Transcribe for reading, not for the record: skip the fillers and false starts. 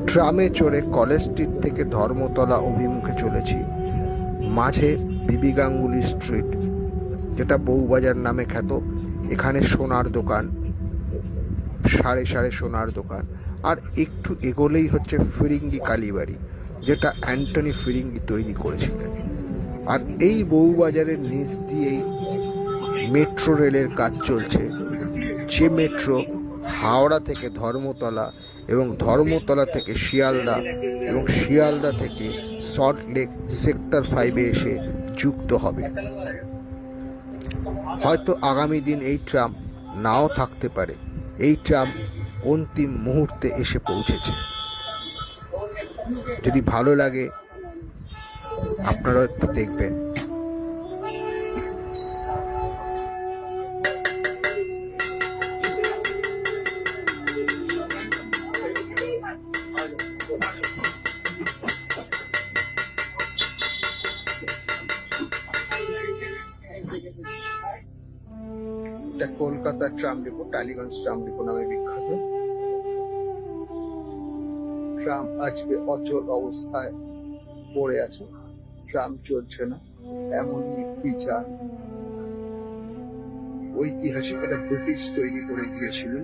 ট্রামে চড়ে college street থেকে ধর্মতলা অভিমুখে চলেছি। মাঝে বিবি গাঙ্গুলি স্ট্রিট, যেটা বউবাজার নামে খ্যাত। এখানে সোনার দোকান, সাড়ে সাড়ে সোনার দোকান। আর একটু এগোলেই হচ্ছে ফিরিঙ্গি কালীবাড়ি, যেটা অ্যান্টনি ফিরিঙ্গি তৈরি করেছিলেন। আর এই বউবাজারের নিচ দিয়েই মেট্রো রেলের কাজ চলছে, যে মেট্রো হাওড়া থেকে ধর্মতলা এবং ধর্মতলা থেকে শিয়ালদা এবং শিয়ালদা থেকে সল্টলেক সেক্টর 5-এ এসে যুক্ত হবে। হয়তো আগামী দিন এই ট্রাম নাও থাকতে পারে। এই ট্রাম অন্তিম মুহূর্তে এসে পৌঁছেছে। যদি ভালো লাগে আপনারাও একটু দেখবেন। এটা কলকাতার tram depot, Tollygunge tram depot নামে বিখ্যাত। ট্রাম আজকে অচল অবস্থায় পড়ে আছে, ট্রাম চলছে না, এমনই বিচার। ঐতিহাসিক একটা ব্রিটিশ তৈরি করে দিয়েছিলেন।